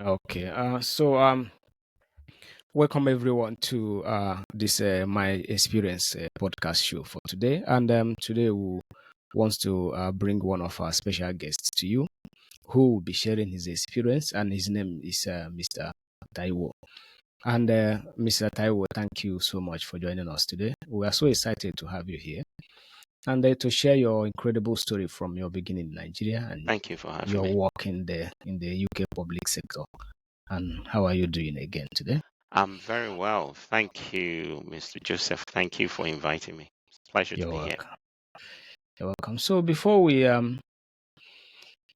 Okay. Welcome everyone to this my experience podcast show for today. And today we wants to bring one of our special guests to you, who will be sharing his experience, and his name is Mr. Taiwo. And Mr. Taiwo, thank you so much for joining us today. We are so excited to have you here and to share your incredible story from your beginning in Nigeria and Thank you for having your me. work in the UK public sector. And how are you doing again today? I'm very well. Thank you, Mr. Joseph. Thank you for inviting me. It's a pleasure to You're be here. welcome. You're welcome. So before we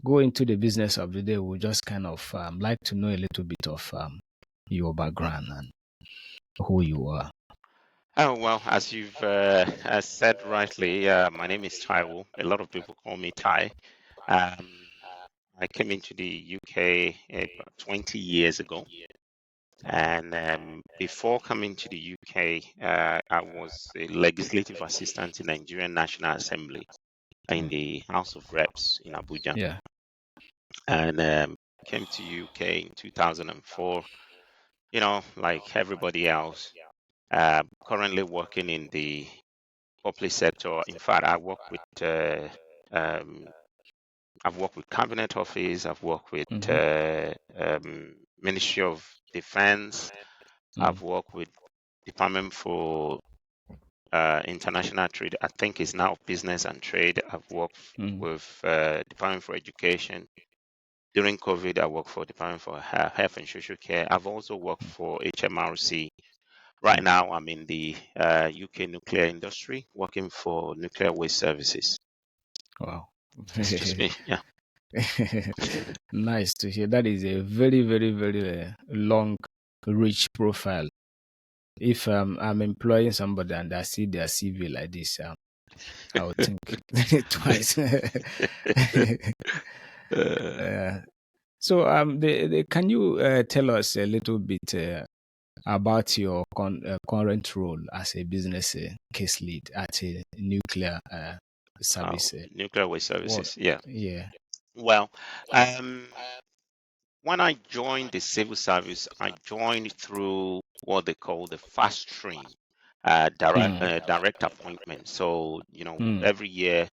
go into the business of the day, we just kind of like to know a little bit of your background and who you are. Oh, well, as you've as said rightly, my name is Taiwo. A lot of people call me Tai. Um, I came into the UK about 20 years ago. And before coming to the UK, I was a legislative assistant in Nigerian National Assembly in Mm. the House of Reps in Abuja. Yeah. And came to UK in 2004, like everybody else. Currently working in the public sector. In fact, um, I've worked with Cabinet Office. I've worked with Mm-hmm. Ministry of Defense. Mm. I've worked with Department for International Trade. I think it's now Business and Trade. I've worked Mm. with Department for Education. During COVID, I worked for Department for Health and Social Care. I've also worked for HMRC. Right Mm. now, I'm in the UK nuclear industry, working for Nuclear Waste Services. Wow. It's just me. Yeah. Nice to hear. That is a very, very, very long, rich profile. If I'm employing somebody and I see their CV like this, I would think twice. Uh, uh, so, can you tell us a little bit about your current role as a business case lead at a nuclear service? Nuclear Waste What? Services. Yeah. Yeah. Well, um, when I joined the civil service, I joined through what they call the fast stream, Mm. direct appointment. So, Mm. every year,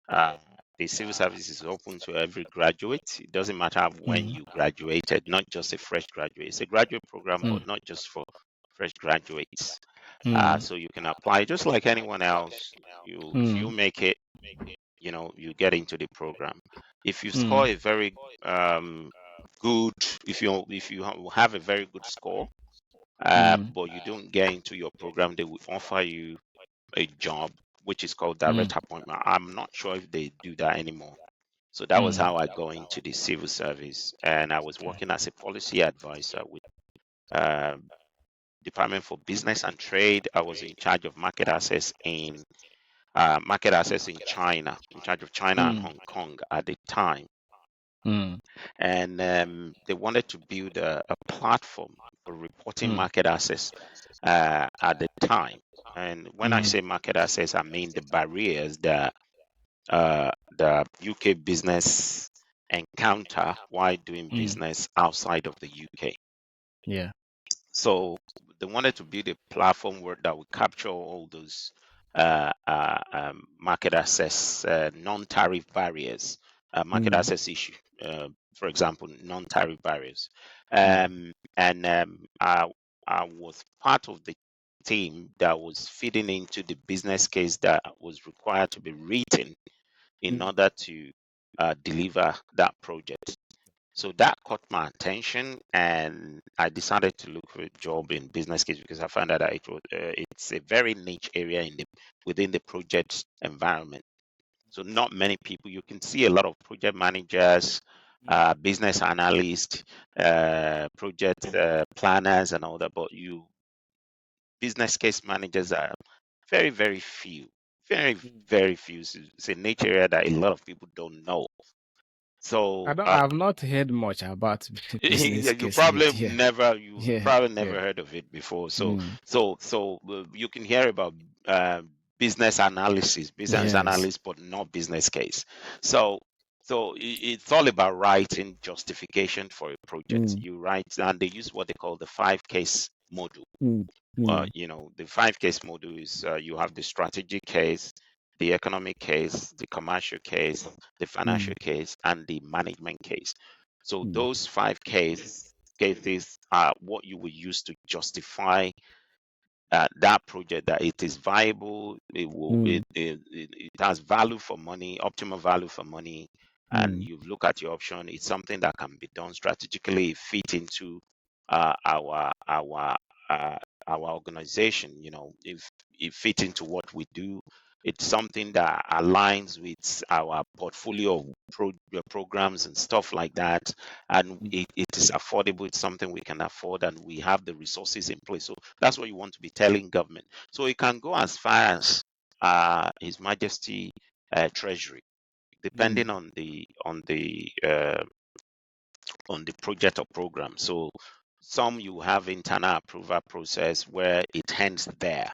uh, the civil service is open to every graduate. It doesn't matter when Mm. you graduated, not just a fresh graduate. It's a graduate program, Mm. but not just for fresh graduates. Mm. So you can apply just like anyone else. If you Mm. make it, you get into the program. If you Mm. score a very good, if you have a very good score, Mm. but you don't get into your program, they will offer you a job, which is called Mm. direct appointment. I'm not sure if they do that anymore. So that was Mm. how I got into the civil service, and I was Okay. working as a policy advisor with um, Department for Business and Trade. I was in charge of market access in China, in charge of China and Mm. Hong Kong at the time. Mm. And they wanted to build a platform for reporting Mm. market access at the time. And when I Mm. say market access, I mean the barriers that the UK business encounter while doing Mm. business outside of the UK. Yeah. So they wanted to build a platform where that would capture all those market access, non-tariff barriers, market Mm. access issue. For example, non-tariff barriers. Mm. And I was part of the team that was feeding into the business case that was required to be written in Mm. order to deliver that project. So that caught my attention, and I decided to look for a job in business case because I found out that it's a very niche area within the project environment. So not many people. You can see a lot of project managers, Mm. business analysts, project planners, and all that. But business case managers are very, very few. Very, Mm. very few. It's a niche area that a lot of people don't know. So I've not heard much about business yeah, case lead. Yeah. you Yeah. probably Yeah. never heard of it before. So Mm. you can hear about uh, business Yes. analysis, but not business case. So So it's all about writing justification for a project. Mm, You write, and they use what they call the 5 case model. mm, mm, The 5 case model is you have the strategic case, the economic case, the commercial case, the financial mm, case, and the management case. So mm, those cases are what you will use to justify that project, that it is viable, mm, it has value for money, optimal value for money, and mm, you look at your option. It's something that can be done strategically, fit into uh, our our uh, our organization. If it fit into what we do, it's something that aligns with our portfolio of programs and stuff like that, and mm, it is affordable. It's something we can afford, and we have the resources in place. So that's what you want to be telling government. So it can go as far as His Majesty Treasury, mm. depending on the project or program. So some you have internal approval process where it ends there.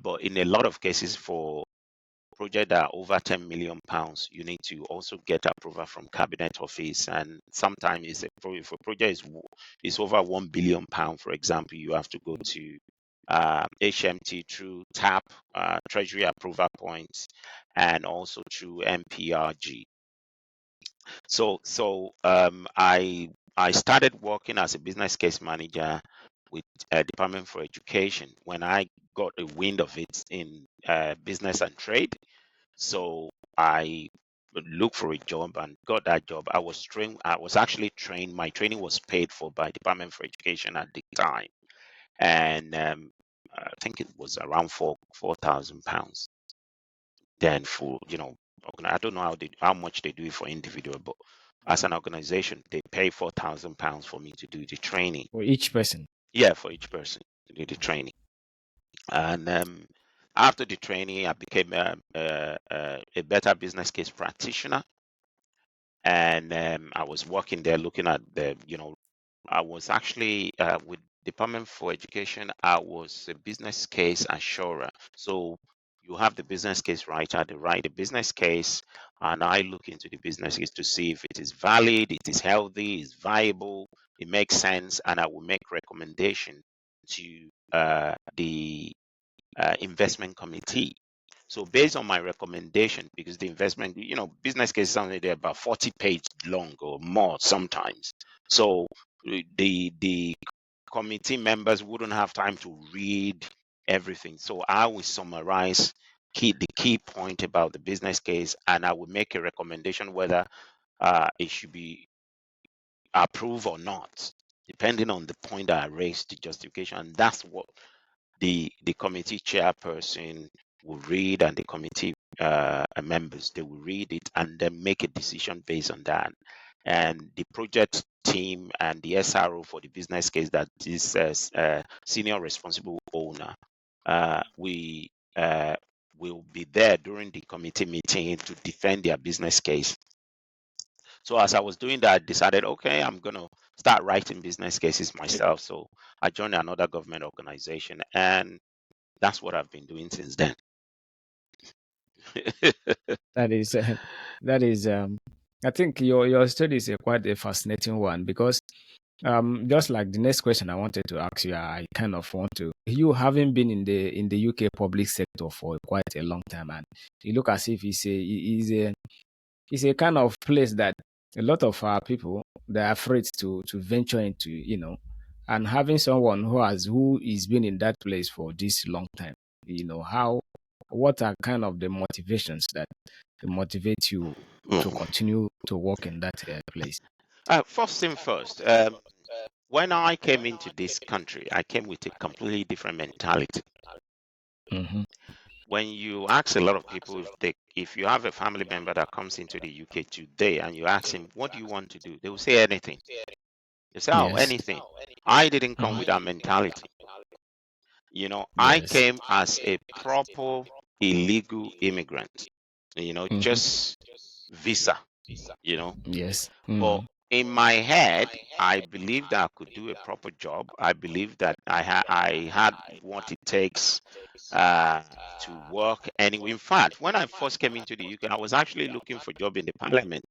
But in a lot of cases, for project that are over 10 million pounds, you need to also get approval from cabinet office. And sometimes if a project is over 1 billion pound, for example, you have to go to HMT through TAP, Treasury Approval Points, and also through MPRG. So I started working as a business case manager with Department for Education when I got a wind of it in business and trade. So I looked for a job and got that job. I was trained. I was actually trained. My training was paid for by Department for Education at the time, and I think it was around £4,000. Then for I don't know how much they do it for individual, but as an organization, they pay £4,000 for me to do the training. For each person. Yeah, for each person to do the training. And after the training, I became a better business case practitioner, and I was working there looking at I was actually with Department for Education. I was a business case assurer. So you have the business case writer, they write the business case, and I look into the business case to see if it is valid, it is healthy, it's viable, it makes sense, and I will make recommendation to the investment committee. So based on my recommendation, because the investment, business case is only there about 40 page long or more sometimes. So the committee members wouldn't have time to read everything. So I will summarize the key point about the business case, and I will make a recommendation whether it should be approved or not, depending on the point that I raised, the justification. And that's what the committee chairperson will read, and the committee members, they will read it and then make a decision based on that. And the project team and the SRO for the business case, that is senior responsible owner, we will be there during the committee meeting to defend their business case. So as I was doing that, I decided, okay, I'm going to start writing business cases myself. So I joined another government organization, and that's what I've been doing since then. That is, that is. I think your study is quite a fascinating one because, just like the next question I wanted to ask you, I kind of want to you having been in the UK public sector for quite a long time, and you look as if it's a kind of place that a lot of our people they're afraid to venture into, and having someone who is been in that place for this long time, how what are kind of the motivations that motivate you to Mhm. continue to work in that place? First thing first, when I came into this country, I came with a completely different mentality. Hmm. When you ask a lot of people, if you have a family member that comes into the UK today and you ask him, what do you want to do? They will say anything. They say, oh, Yes. anything. I didn't come Mhm. with that mentality. I Yes. came as a proper illegal immigrant, Hmm. just visa, you know. Yes. But Mm. in my head, I believed that I could do a proper job. I believed that I had what it takes uh, to work anyway. In fact, when I first came into the UK, I was actually looking for job in the parliament.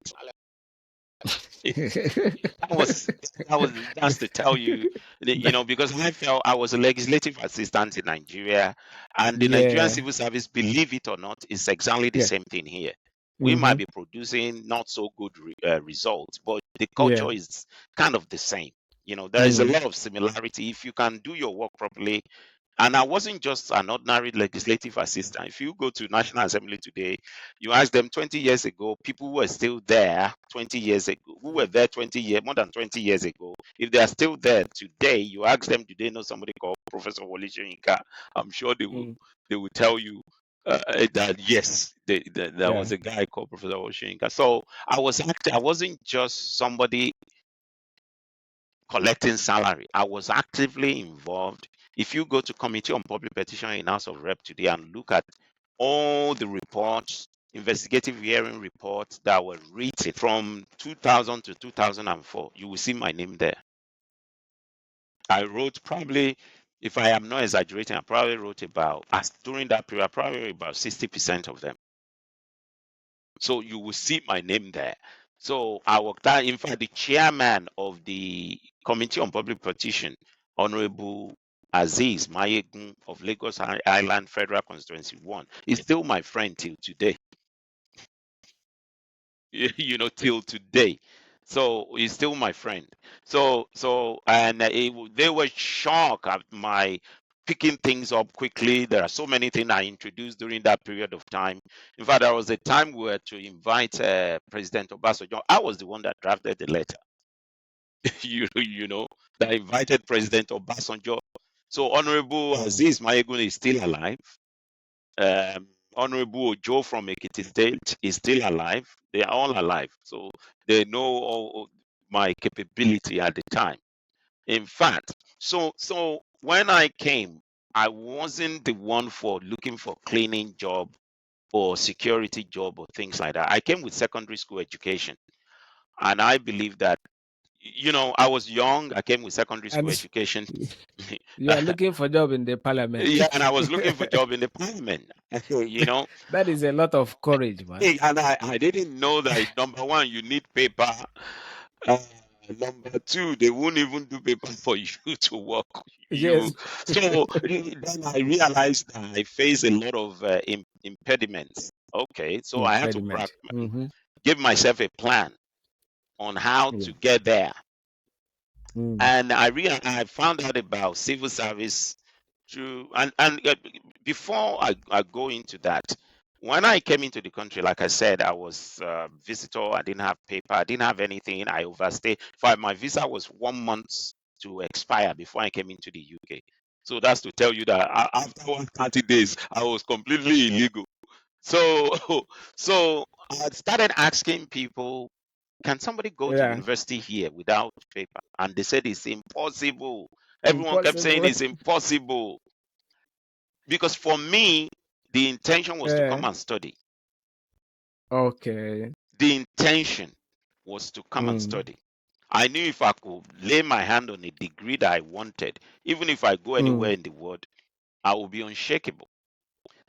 That was that's to tell you, because I felt I was a legislative assistant in Nigeria, and the Nigerian Yeah. civil service, believe it or not, is exactly the Yeah. same thing here. We might Mm-hmm. be producing not so good results, but the Yeah. culture is kind of the same. There is a Mm. lot of similarity. If you can do your work properly, and I wasn't just an ordinary legislative assistant. If you go to National Assembly today, you ask them 20 years ago, people who were still there 20 years ago, who were there 20 years, more than 20 years ago, if they are still there today, you ask them, do they know somebody called Professor Wole Soyinka? I'm sure Mm. they will tell you that yes, there Yeah. was a guy called Professor Wole Soyinka. So I wasn't just somebody collecting salary. I was actively involved. If you go to Committee on Public Petition in House of Rep today and look at all the reports, investigative hearing reports that were written from 2000 to 2004, you will see my name there. I wrote probably, if I am not exaggerating, I probably wrote about, during that period, probably about 60% of them. So you will see my name there. So I worked out, in fact, the chairman of the Committee on Public Petition, Honorable Aziz Mayegun of Lagos Island Federal Constituency 1, is still my friend till today. Till today. So he's still my friend. And they were shocked at my picking things up quickly. There are so many things I introduced during that period of time. In fact, there was a time we were to invite President Obasanjo. I was the one that drafted the letter, that invited President Obasanjo. So Honorable Mm. Aziz Mayegun is still alive. um, Honorable Ojo from Ekiti State is still alive. They are all alive. So they know all my capability at the time. In fact, so when I came, I wasn't the one for looking for cleaning job or security job or things like that. I came with secondary school education. And I believe that, I was young. I came with secondary school And education. you are looking for job in the parliament. Yeah, and I was looking for job in the parliament. you know, That is a lot of courage, man. Hey, and I didn't know that number one, you need paper. Uh, Number two, they won't even do paper for you to work. Yes. So then I realized that I face a lot of impediments. Okay, so I had to Impediment. Mm-hmm. give myself a plan on how Yeah. to get there. Mm. And I found out about civil service through and before I go into that, when I came into the country, like I said, I was a visitor. I didn't have paper. I didn't have anything. I overstayed. My visa was 1 month to expire before I came into the UK. So that's to tell you that after 130 days, I was completely illegal. So so I started asking people, can somebody go to Yeah. university here without paper? And they said it's impossible. Everyone kept saying Impossible. it's impossible. Because for me, the intention was to Yeah. come and study. Okay. The intention was to come and Mm. study. I knew if I could lay my hand on a degree that I wanted, even if I go anywhere Mm. in the world, I will be unshakable.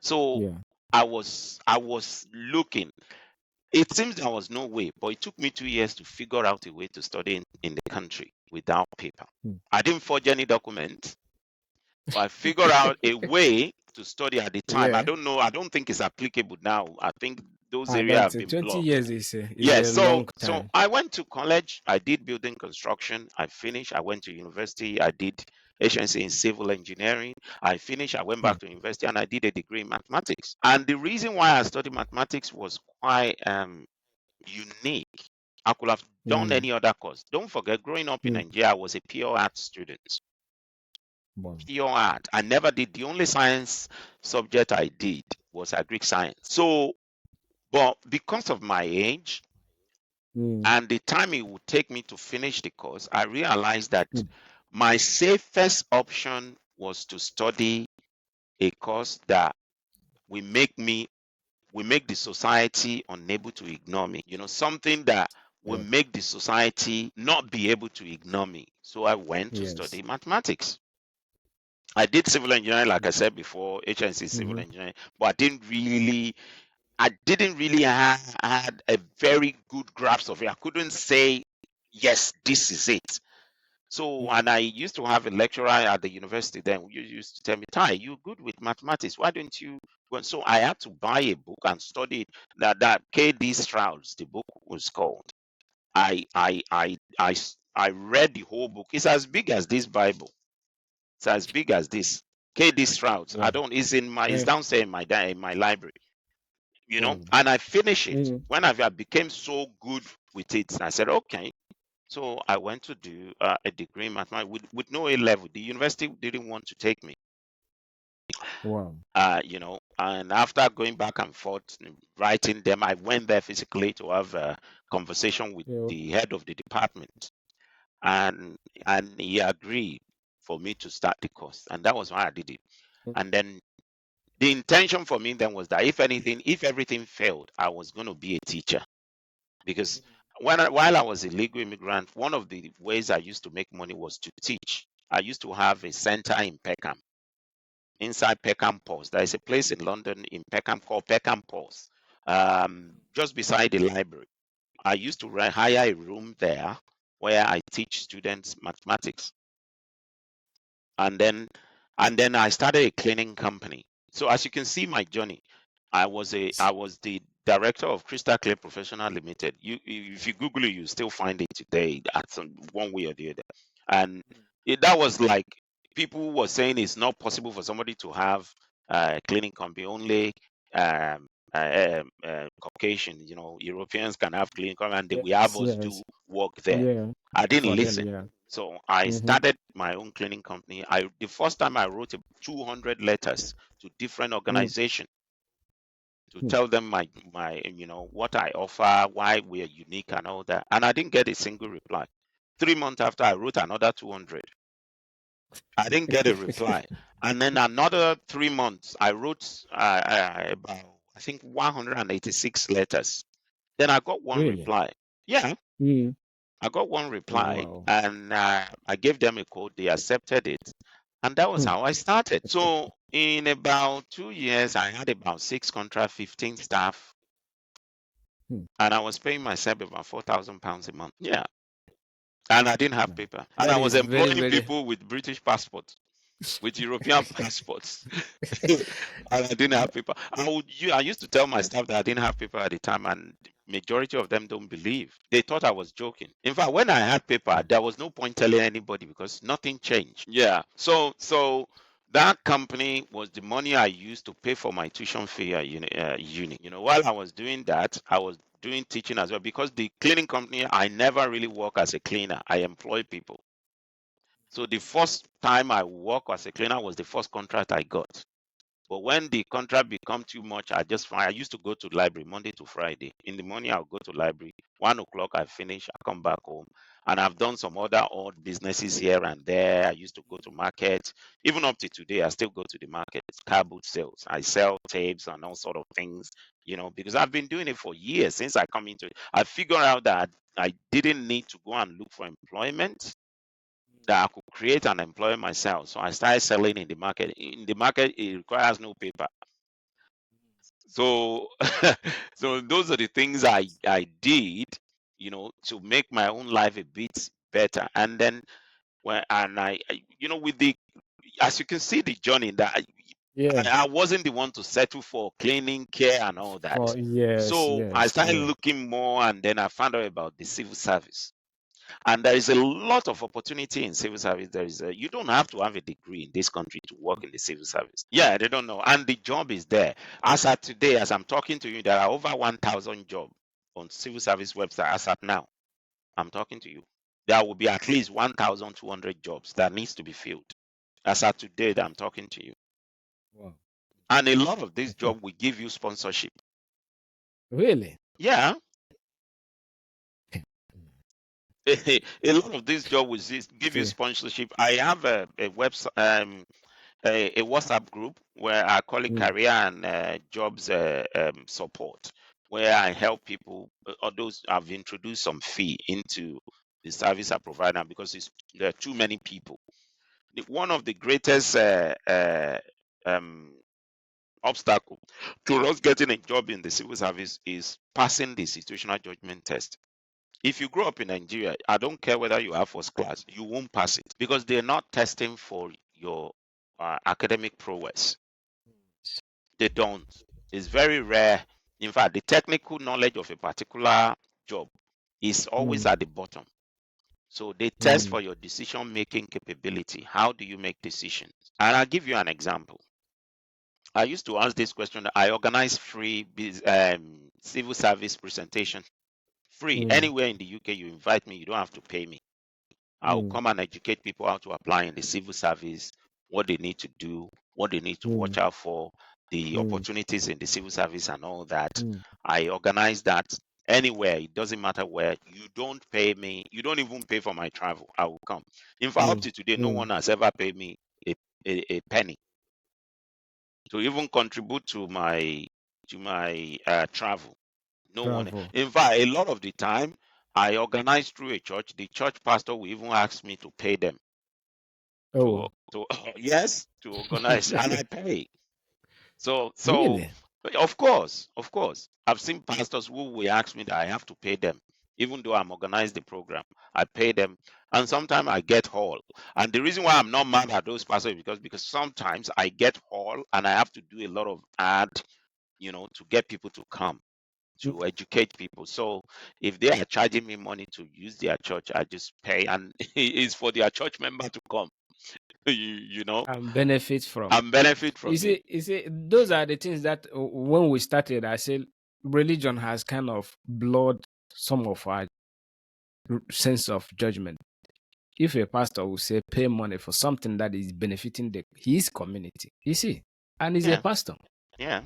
So Yeah. I was looking. It seems there was no way, but it took me 2 years to figure out a way to study in the country without paper. Mm. I didn't forge any documents, but I figured out a way to study at the time. I Yeah. don't know. I don't think it's applicable now. I think those areas But have been 20 blocked. years is Yes. a So long so time. I went to college. I did building construction. I finished. I went to university. I did HNC in civil engineering. I finished. I went Mm. back to university and I did a degree in mathematics. And the reason why I studied mathematics was quite unique. I could have done Mm. any other course. Don't forget, growing up in Mm. Nigeria, I was a pure art student. Wow. Pure art. I never did. The only science subject I did was a Greek science. So, but because of my age Mm. and the time it would take me to finish the course, I realized that Mm. my safest option was to study a course that will make me will make the society unable to ignore me. Something that will Yeah. make the society not be able to ignore me. So I went to Yes. study mathematics. I did civil engineering, like I said before, HNC civil Mm-hmm. engineering, but I didn't really I didn't really had a very good grasp of it. I couldn't say, yes, this is it. So, and I used to have a lecturer at the university then who used to tell me, Ty, you're good with mathematics. Why don't you? Well, so I had to buy a book and study it. That K.D. Strauss, the book was called. I read the whole book. It's as big as this Bible. It's as big as this. K.D. Strauss. I Wow. don't. It's Eh, downstairs in my library. wow. And I finished it. Mm, When I became so good with it, I said, okay. So I went to do a degree in mathematics with no A level. The university didn't want to take me. wow. And after going back and forth writing them, I went there physically to have a conversation with Yeah. the head of the department, and he agreed for me to start the course, and that was why I did it. Mm, And then the intention for me then was that if everything failed, I was going to be a teacher, because while I was a legal immigrant, one of the ways I used to make money was to teach. I used to have a center in Peckham, inside Peckham Palace. There is a place in London in Peckham called Peckham Palace, just beside the library. I used to hire a room there where I teach students mathematics, and then I started a cleaning company. So as you can see my journey, I was the director of Crystal Clear Professional Limited. If you Google it, you still find it today at some one way or the other. And that was like, people were saying it's not possible for somebody to have a cleaning company. Only Caucasian, Europeans can have cleaning company, and we have yes, us do yes. work there. Yeah. I didn't For them, listen. yeah. So I Mm-hmm. started my own cleaning company. The first time I wrote 200 letters to different Mm, organizations to mm. tell them my what I offer, why we are unique and all that. And I didn't get a single reply. 3 months after, I wrote another 200. I didn't get a reply. And then another 3 months, I wrote about, I think, 186 letters. Then I got one Really? reply. Yeah, Mm. I got one reply, Wow. and I gave them a code. They accepted it. And that was Mm, how I started. So in about 2 years, I had about 6 contracts, 15 staff, mm. and I was paying myself about £4,000 a month. Yeah. And I didn't have Wow. paper. And I That was is very, employing very. people with British passports, with European passports. And I didn't have paper. I used to tell my staff that I didn't have paper at the time, and majority of them don't believe. They thought I was joking. In fact, when I had paper, there was no point telling anybody because nothing changed. Yeah. So that company was the money I used to pay for my tuition fee at uni. While I was doing that, I was doing teaching as well, because the cleaning company, I never really work as a cleaner. I employ people. So the first time I work as a cleaner was the first contract I got. But when the contract become too much, I used to go to the library Monday to Friday. In the morning, I'll go to library. 1 o'clock, I finish. I come back home, and I've done some other odd businesses here and there. I used to go to market. Even up to today, I still go to the market. Car boot sales. I sell tapes and all sort of things. Because I've been doing it for years since I come into it. I figured out that I didn't need to go and look for employment, that I could create and employ myself. So I started selling in the market. In the market, it requires no paper. So, so those are the things I did, to make my own life a bit better. And then with the, as you can see, the journey that Yeah. I wasn't the one to settle for cleaning, care, and all that. For yes, So I yes, started yeah. looking more, and then I found out about the civil service. And there is a lot of opportunity in civil service. You don't have to have a degree in this country to work in the civil service. Yeah, they don't know. And the job is there. As at today, as I'm talking to you, there are over 1,000 jobs on civil service website. As at now, I'm talking to you. There will be at least 1,200 jobs that needs to be filled. As at today, that I'm talking to you. Wow. And a lot of these jobs will give you sponsorship. Really? Yeah. A lot of these jobs will give you See. sponsorship. I have a website, a WhatsApp group where I call it Mm, career and jobs support, where I help people, or those I've introduced some fee into the service I provide now, because there are too many people. One of the greatest um, obstacle to us getting a job in the civil service is passing the situational judgment test. If you grow up in Nigeria, I don't care whether you have first class, you won't pass it because they're not testing for your academic prowess. They don't. It's very rare. In fact, the technical knowledge of a particular job is always Mm, at the bottom. So they test mm, for your decision making capability. How do you make decisions? And I'll give you an example. I used to ask this question. I organize free civil service presentation, free. mm, Anywhere in the UK, you invite me, you don't have to pay me. I'll mm, come and educate people how to apply in the civil service, what they need to do, what they need to watch mm, out for, the mm, opportunities in the civil service, and all that. mm, I organize that anywhere. It doesn't matter where. You don't pay me. You don't even pay for my travel. I will come. In fact, up mm, to today, no mm. one has ever paid me a penny to even contribute to my travel. No one. Bravo. In fact, a lot of the time, I organize through a church. The church pastor will even ask me to pay them to Oh, yes, to organize, and I pay. So really? of course, I've seen pastors who will ask me that I have to pay them, even though I'm organized the program. I pay them, and sometimes I get haul. And the reason why I'm not mad at those pastors is because sometimes I get haul, and I have to do a lot of ad, to get people to come Mm, to educate people. So if they are charging me money to use their church, I just pay, and it's for their church member to come. You know, and benefit from. and benefit from it. You see, those are the things that when we started, I said religion has kind of blurred some of our sense of judgment. If a pastor will say pay money for something that is benefiting his community, you see, and he's a Yeah, pastor. yeah.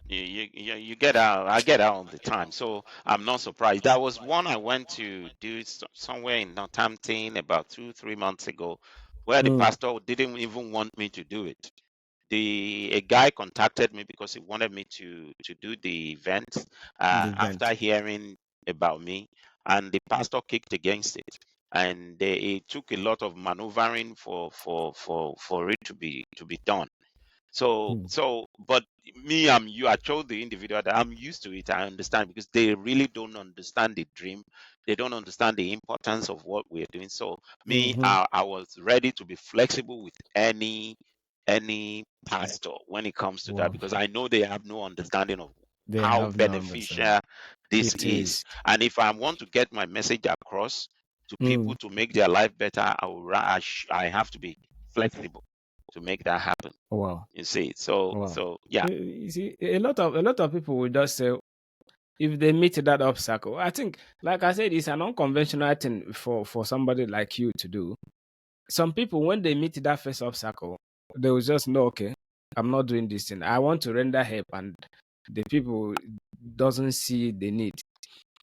You get out. I get out all the time, so I'm not surprised. That was one I went to do somewhere in Northampton about 2 3 months ago, where the Mm, pastor didn't even want me to do it. A guy contacted me because he wanted me to do the event the after event. hearing about me, and the pastor kicked against it, and it took a lot of maneuvering for it to be done. Mm, But me, I'm you. I told the individual that I'm used to it. I understand because they really don't understand the dream. They don't understand the importance of what we're doing. So me, mm-hmm. I was ready to be flexible with any pastor when it comes to that Wow. because I know they have no understanding of They how have no understanding. beneficial this It is. is. And if I want to get my message across to Mm, people to make their life better, I have to be flexible to make that happen. wow. You see, so Wow. so yeah, You see, a lot of people will just say if they meet that obstacle. I think, like I said, it's an unconventional thing for somebody like you to do. Some people, when they meet that first obstacle, they will just know, okay, I'm not doing this thing. I want to render help, and the people doesn't see the need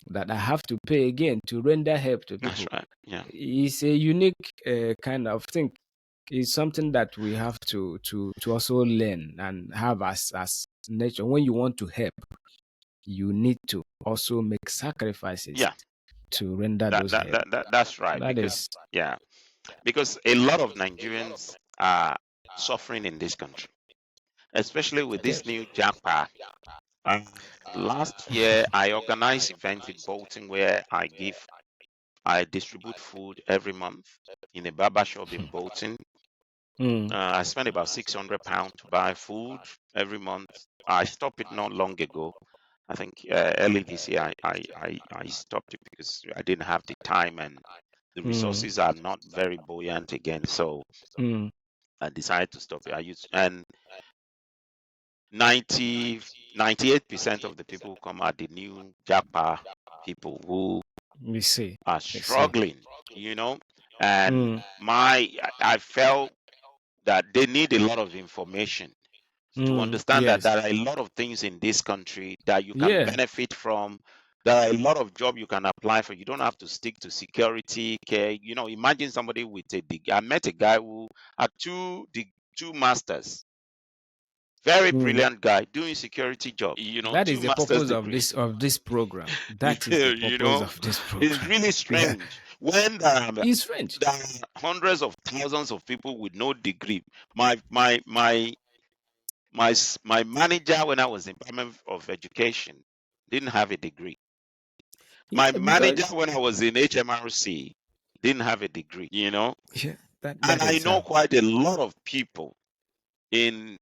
that I have to pay again to render help to that's people. right. Yeah, It's a unique kind of thing. It's something that we have to also learn and have as nature. When you want to help, you need to also make sacrifices yeah, to render that those that help. that, that that's right. That is, Because a lot of Nigerians are suffering in this country, especially with this yes. new japa. Uh, Last year, I organized event in Bolton where I distribute food every month in a barber shop in Bolton. Mm, I spent about £600 to buy food every month. I stopped it not long ago. I think early this year I stopped it because I didn't have the time and the mm, resources are not very buoyant again. So mm. I decided to stop it. I used and 98% of the people who come are the new Japa people who We see. are We see. struggling, you know. And Mm, I felt that they need a lot of information to understand that yes. there are a lot of things in this country that you can Yeah. benefit from. There are a lot of jobs you can apply for. You don't have to stick to security care. Imagine somebody with a degree. I met a guy who had two masters, very Mm. brilliant guy doing security job. That is Two the master's purpose of degree. this program. you That is the you purpose know, of this it's program. really Yeah. strange when there It's French. are hundreds of thousands of people with no degree. My My manager when I was in Department of Education didn't have a degree. My Yeah, manager because when I was in HMRC didn't have a degree, yeah, And that I is know how. quite a lot of people in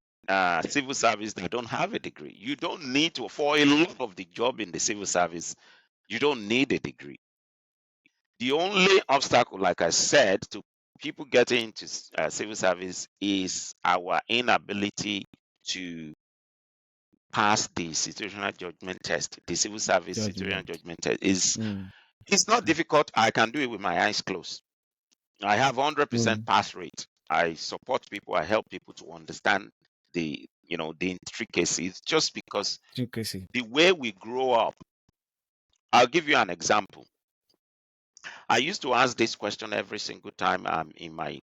civil service that don't have a degree. You don't need to, for a lot of the job in the civil service, you don't need a degree. The only obstacle, like I said, to people getting into civil service is our inability to pass the situational judgment test. The civil service situational Judgment. judgment test is Mm, it's not difficult. I can do it with my eyes closed. I have 100% mm. pass rate. I support people. I help people to understand the intricacies. Just because You can see. the way we grow up. I'll give you an example. I used to ask this question every single time in my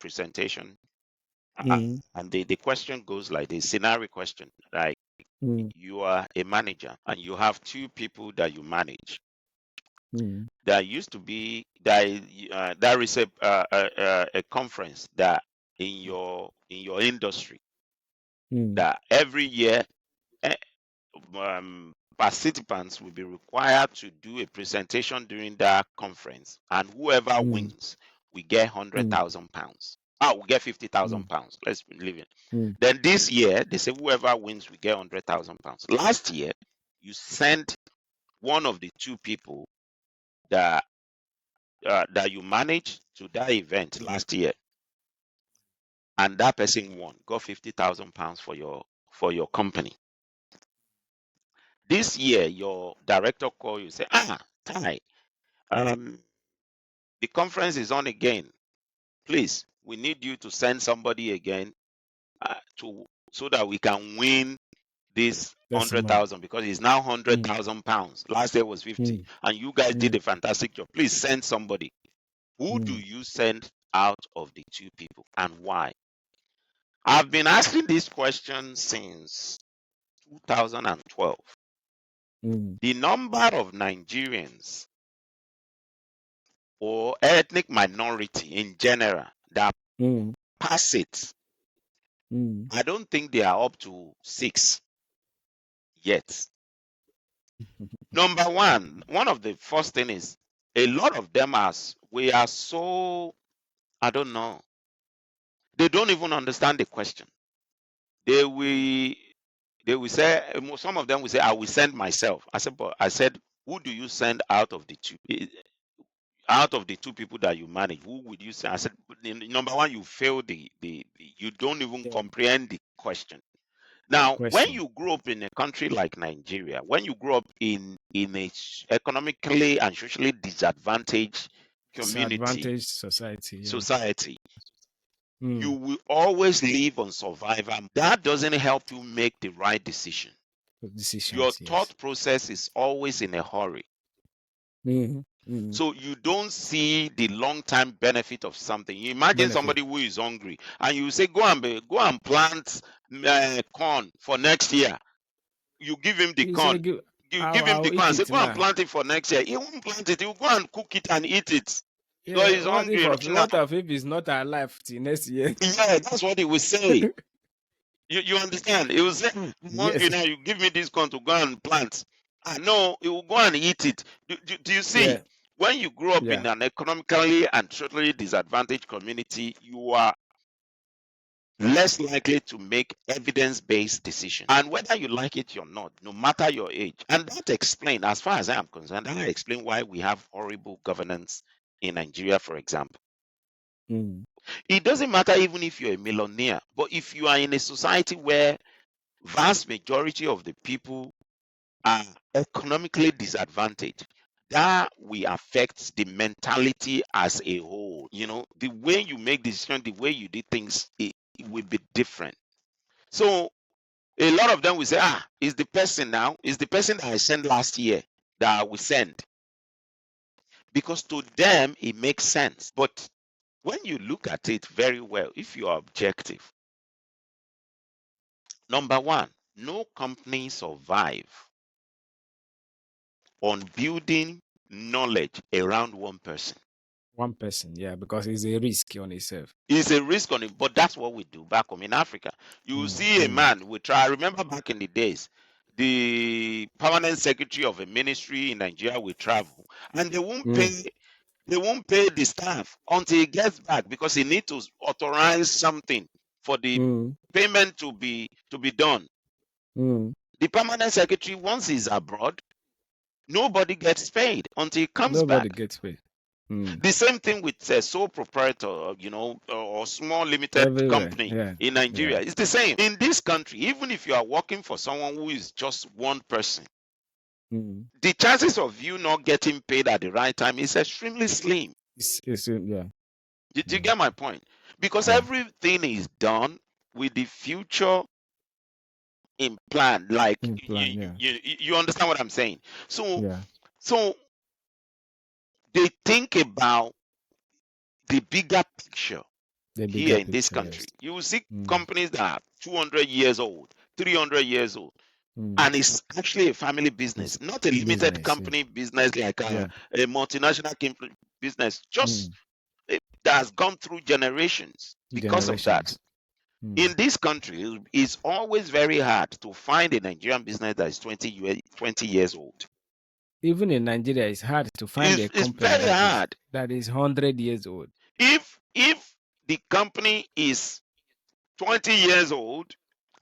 presentation. Mm, And the question goes like this: scenario question. Like, mm, you are a manager and you have two people that you manage. mm, There used to be there is a conference that in your industry mm, that every year, eh, participants will be required to do a presentation during that conference, and whoever mm, wins we get hundred mm, thousand pounds. Ah, we get 50,000 mm, pounds. Let's leave it. mm. Then this year they say whoever wins we get 100,000 pounds. Last year you sent one of the two people that that you managed to that event last year, and that person won, got 50,000 pounds for your company. This year, your director call you, say, Ty, um, the conference is on again. Please, we need you to send somebody again to so that we can win this That's the hundred money. thousand because it's now hundred Mm, thousand pounds. Last year was 50, mm, and you guys did mm, a fantastic job. Please send somebody. Who do mm. you send out of the two people, and why? I've been asking this question since 2012. Mm, The number of Nigerians or ethnic minority in general that mm, pass it, mm. I don't think they are up to 6 yet. Number one of the first thing is a lot of them we are so, I don't know, they don't even understand the question. They will they will say, some of them will say, I will send myself. I said, who do you send out of the two? Out of the two people that you manage, who would you send? I said, number one, you fail you don't even The comprehend the question. Now, when question. you grow up in a country like Nigeria, when you grow up in a economically and socially disadvantaged community, Disadvantaged society. Yeah. society, you Mm. will always live on survival. That doesn't help you make the right decision. Of Your decisions. Yes. thought process is always in a hurry. Mm, mm. So you don't see the long-term benefit of something. You imagine Benefit. somebody who is hungry, and you say, go and plant corn for next year. You give him the You say, corn. You give him the I'll corn eat and say, it go and now. plant it for next year. He won't plant it. He will go and cook it and eat it because Yeah. he's hungry right now. What if he's not alive till next year? Yeah, that's what he will say. You understand? He will say, I'm hungry Yes. now. You give me this corn to go and plant. I know he will go and eat it. Do you see? Yeah. When you grow up in Yeah. an economically and socially disadvantaged community, you are less likely to make evidence-based decisions. And whether you like it or not, no matter your age. And that explains, as far as I am concerned, that explains why we have horrible governance in Nigeria, for example. Mm. It doesn't matter even if you're a millionaire, but if you are in a society where vast majority of the people are economically disadvantaged, that will affect the mentality as a whole. The way you make decisions, the way you do things, it will be different. So a lot of them will say, it's the person now, it's the person that I sent last year that I will send. Because to them it makes sense. But when you look at it very well, if you are objective, number one, no company survive on building knowledge around one person. One person, yeah, because it's a risk on itself. It's a risk on it, but that's what we do back home in Africa. You will Mm, see a mm, man, we try. I remember back in the days, the permanent secretary of a ministry in Nigeria will travel, and mm, they won't pay the staff until he gets back because he needs to authorize something for the mm, payment to be done. mm. The permanent secretary, once he's abroad, nobody gets paid until he comes Nobody back. gets paid. Mm. The same thing with a sole proprietor, or small limited Everywhere. company Yeah. in Yeah. Nigeria. It's the same. In this country, even if you are working for someone who is just one person, Mm. the chances of you not getting paid at the right time is extremely slim. Yeah. Do you Mm. get my point? Because Yeah. everything is done with the future in plan. Like In plan. Yeah. you understand what I'm saying? So Yeah. so they think about the bigger picture The here bigger in this picture. Yes. country. You will see Mm. companies that are 200 years old, 300 years old, Mm. and it's actually a family It's business, not a limited business. Yeah. company business like Yeah. a multinational business, just Mm. that has gone through generations. Because of that, Generations. Mm. in this country, it's always very hard to find a Nigerian business that is 20 years old. Even in Nigeria, it's hard to find a It's company very hard. that is 100 years old. If the company is 20 years old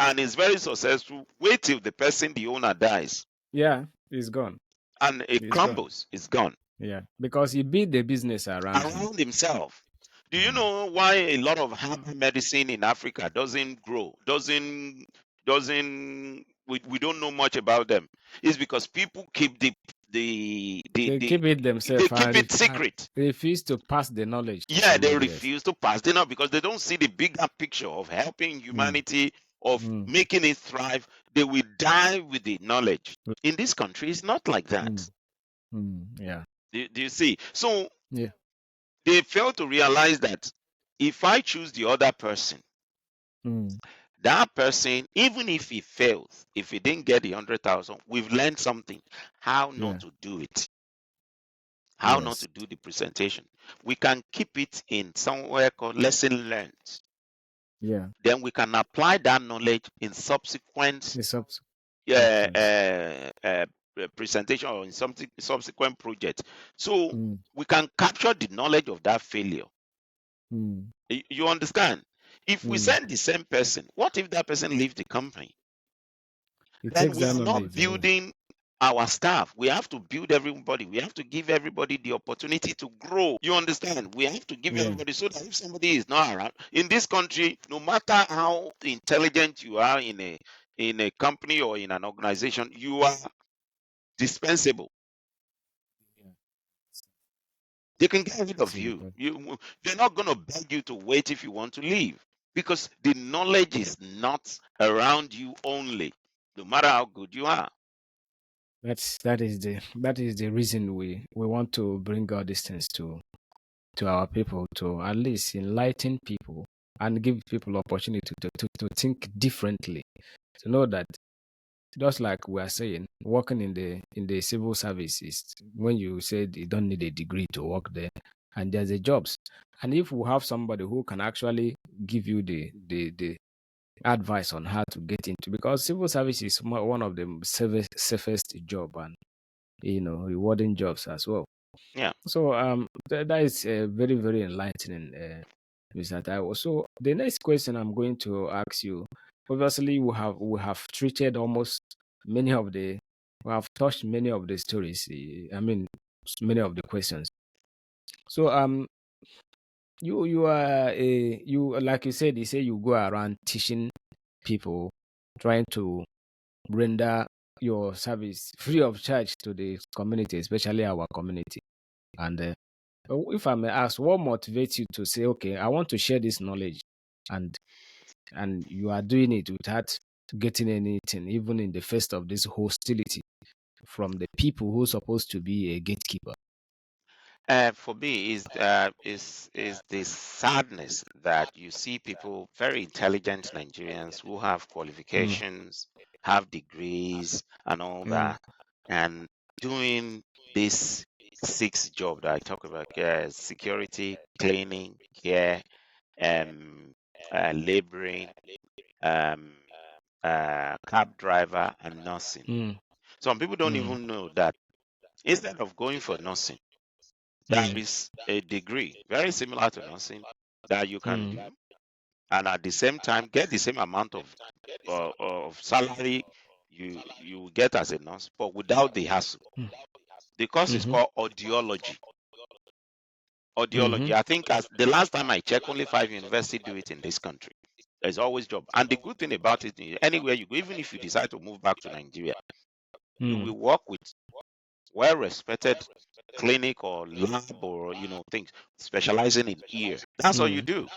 and is very successful, wait till the person, the owner, dies Yeah, it's gone. and it It's gone. crumbles, it's gone Yeah, because he built the business around him. around himself. Do you Mm. know why a lot of herbal medicine in Africa doesn't grow? Doesn't we don't know much about them. It's because people keep They keep it they themselves keep and it secret. refuse to pass the knowledge to Yeah, they somebody else. refuse to pass them on because they don't see the bigger picture of helping Mm. humanity, of Mm. making it thrive. They will die with the knowledge. In this country, it's not like that. Mm. Mm. Yeah. Do you see? So Yeah. they fail to realize that if I choose the other person, Mm. that person, even if he fails, if he didn't get the 100,000, we've learned something. How not Yeah. to do it. How not Yes. to do the presentation. We can keep it in somewhere called lesson learned. Yeah. Then we can apply that knowledge in subsequent The uh, substance. uh, uh, presentation or in something subsequent project. So Mm. we can capture the knowledge of that failure. Mm. You understand? If we Mm. send the same person, what if that person leaves the company? It Then takes we that are not knowledge away. building our staff. We have to build everybody. We have to give everybody the opportunity to grow. You understand? We have to give Yeah. everybody so that if somebody is not around in this country, no matter how intelligent you are in a company or in an organization, you are dispensable. Yeah. They can get rid of It's you. important. They're not going to beg you to wait if you want to leave because the knowledge is not around you only, no matter how good you are. That is the reason we want to bring all these things to our people, to at least enlighten people and give people opportunity to think differently, to know that just like we are saying, working in the civil services, when you said you don't need a degree to work there, and there's a jobs, and if we have somebody who can actually give you the advice on how to get into, because civil service is one of the safest job, and rewarding jobs as well. Yeah. So that is very very enlightening, Mr. Taiwo. So the next question I'm going to ask you, obviously we have treated almost many of the we have touched many of the stories. I mean, many of the questions. So you are you, like you say you go around teaching people, trying to render your service free of charge to the community, especially our community. And if I may ask, what motivates you to say, okay, I want to share this knowledge, and you are doing it without getting anything, even in the face of this hostility from the people who's supposed to be a gatekeeper? For me, is this sadness that you see people, very intelligent Nigerians who have Mm, qualifications, have degrees, and all mm, that, and doing this six jobs that I talk about: security, cleaning, care, um, laboring, um, cab driver, and nursing. Mm. Some people don't Mm. even know that instead of going for nursing, there Mm. is a degree very similar to nursing that you can Mm. do, and at the same time get the same amount of salary you will get as a nurse, but without the hassle. Mm. The course is Mhm. called audiology. Audiology. Mhm. I think as the last time I checked, only 5 universities do it in this country. There's always job, and the good thing about it, anywhere you go, even if you decide to move back to Nigeria, you Mm. will work with well-respected clinic or lab or things specializing in ear. That's all you Mm. do.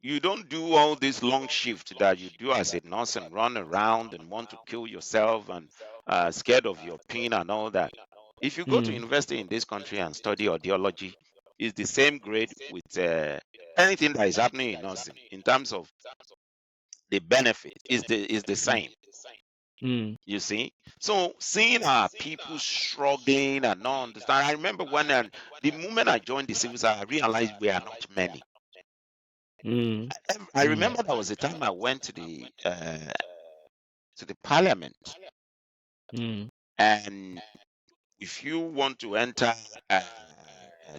You don't do all this long shift that you do as a nurse and run around and want to kill yourself and scared of your pain and all that. If you go to Mm. university in this country and study audiology, it's the same grade with anything that is happening in nursing in terms of the benefit is the same. Mm. You see, so seeing our people struggling and not understand. I remember when the moment I joined the civil service, I realized we are not many. Mm. I Mm. remember there was a time I went to the parliament, Mm. and if you want to enter a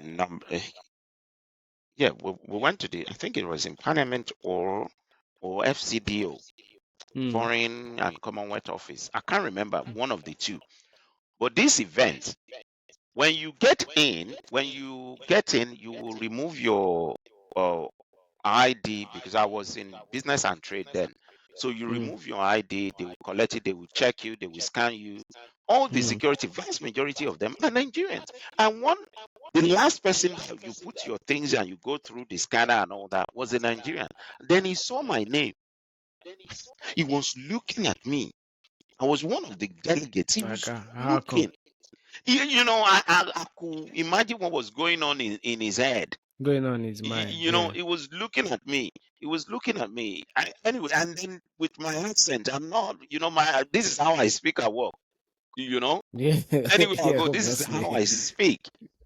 number, yeah, we went to the, I think it was in parliament or FCDO, Mm. Foreign and Commonwealth Office. I can't remember one of the two. But this event, when you get in, you will remove your uh, ID, because I was in business and trade then. So you Mm. remove your ID, they will collect it, they will check you, they will scan you. All the Mm. security, vast majority of them are Nigerians. And the last person that you put your things and you go through the scanner and all that was a Nigerian. Then he saw my name. He was looking at me. I was one of the delegates. He Like, was how come? looking. I could imagine what was going on in his head. Going on his mind. Yeah. He was looking at me. He was looking at me. Anyway, and then with my accent, I'm not, this is how I speak at work, you know. Yeah. Anyway, I Yeah. go, this is how Obviously. I speak.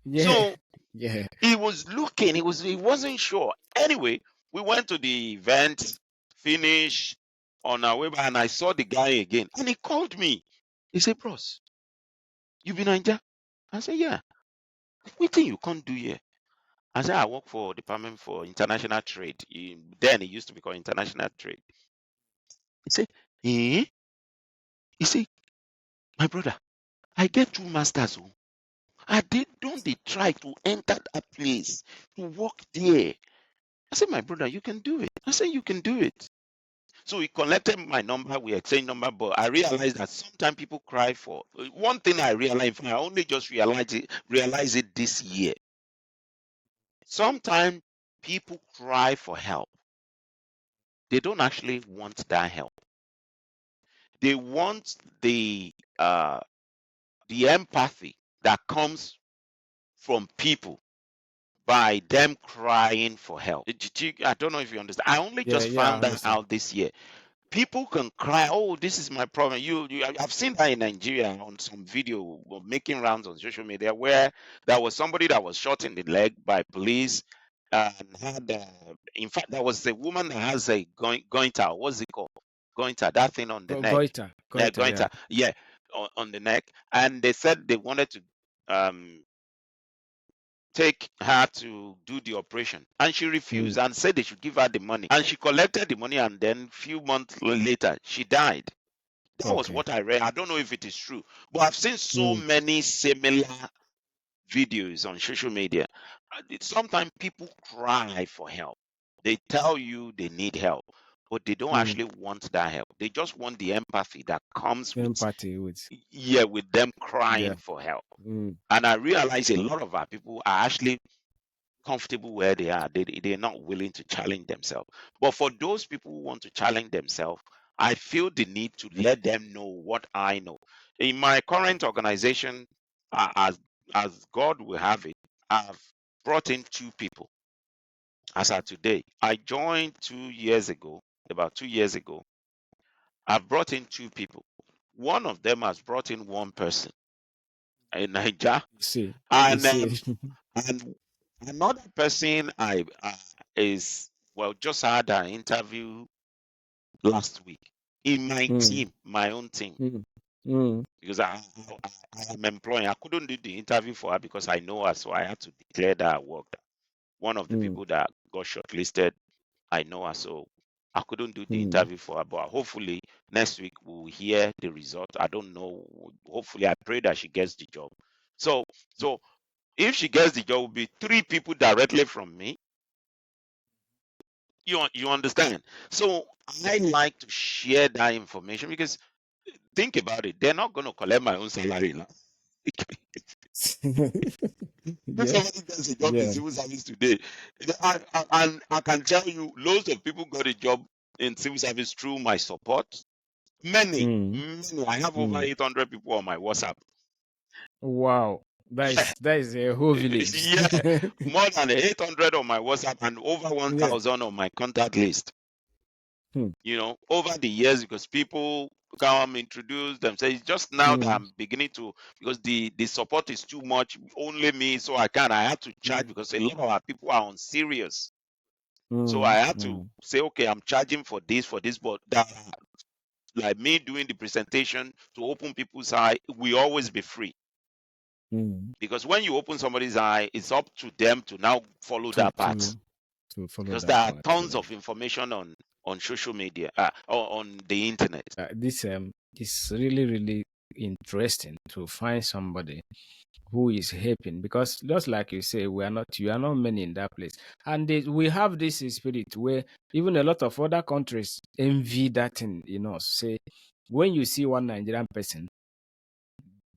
Yeah. So Yeah. he was looking, he wasn't sure. Anyway, we went to the event, finished on our way back, and I saw the guy again. And he called me. He said, Bros, you be Niger? I said, yeah. What thing you can't do here? I said, I work for Department for International Trade. Then it used to be called International Trade. He said, eh? He said, my brother, I get two masters. Oh. I did don't they try to enter that place to work there? I said, my brother, you can do it. I said, you can do it. So he collected my number, we exchanged number, but I realized that sometimes people cry for one thing I realized, in fact, I only just realize it this year. Sometimes people cry for help. They don't actually want that help. They want uh the empathy that comes from people by them crying for help. I don't know if you understand. I only Yeah. just Yeah. I found that understand. out this year. People can cry, oh, this is my problem. I've seen that in Nigeria on some video making rounds on social media where there was somebody that was shot in the leg by police and had, in fact, there was a woman that has a goiter. What's it called? Goiter, that thing on the neck. Goiter. Goiter. Yeah. Goiter, yeah, on the neck. And they said they wanted to um, take her to do the operation, and she Mm. refused and said they should give her the money, and she collected the money, and then few months later she died. That was Okay. what I read. I don't know if it is true, but I've seen so Mm. many similar videos on social media. Sometimes people cry for help. They tell you they need help, but they don't Mm. actually want that help. They just want the empathy that comes with, Empathy with. yeah, with them Yeah. crying for help. Mm. And I realize a lot of our people are actually comfortable where they are. They're not willing to challenge themselves. But for those people who want to challenge themselves, I feel the need to let them know what I know. In my current organization, as God will have it, I've brought in two people as of today. I joined 2 years ago, about 2 years ago. I've brought in two people. One of them has brought in one person. in Niger. See, you And see. and another person is, well, just had an interview last week in my Mm, team, my own team, mm, mm, because I am employing. I couldn't do the interview for her because I know her, so I had to declare that I worked. One of the mm, people that got shortlisted, I know her, so I couldn't do the mm. interview for her. But hopefully next week we'll hear the result. I don't know. Hopefully, I pray that she gets the job. So, so if she gets the job, it will be three people directly from me. You understand? So I like to share that information because think about it. They're not going to collect my own salary now. If Yeah, somebody gets a job in yeah. civil service today, and I can tell you, loads of people got a job in civil service through my support. Many, Mm, many. I have over mm. 800 people on my WhatsApp. Wow, Yeah, that is a whole village. yeah, more than 800 on my WhatsApp and over Yeah. 1,000 on my contact list. Hmm, Over the years, because people come introduce themselves. It's just now that mm, I'm beginning to, because the support is too much, only me, so I have to charge mm, because a lot of our people are on serious. So I mm, have to mm, say, okay, I'm charging for this, but that, like me doing the presentation to open people's eye, we always be free. mm. Because when you open somebody's eye, it's up to them to now follow To that path. follow Because there that are part. tons Yeah. of information on social media, or on the internet. This is really really interesting to find somebody who is helping, because just like you say, you are not many in that place, and we have this spirit where even a lot of other countries envy that thing. Say when you see one Nigerian person,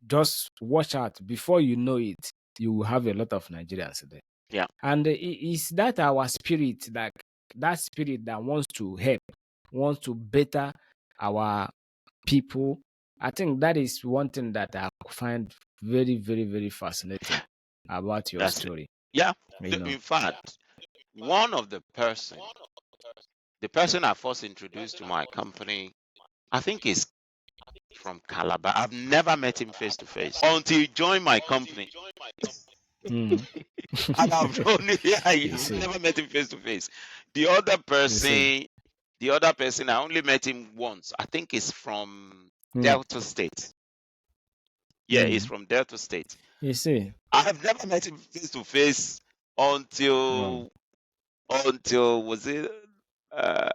just watch out, before you know it, you will have a lot of Nigerians there. Yeah, And is that our spirit, like that spirit that wants to help, wants to better our people? I think that is one thing that I find very, very, very fascinating about your that's it. story. Yeah, You know. in fact, one of the person I first introduced to my company, I think is from Calabar. I've never met him face to face until he joined my company. Mm. And I've only, yeah, You I've see, never met him face to face. The other you see. person, the other person, I only met him once. I think he's from Mm. Delta State. Yeah, he's Mm. from Delta State. You see. I have never met him face to face Wow. until was it? Uh,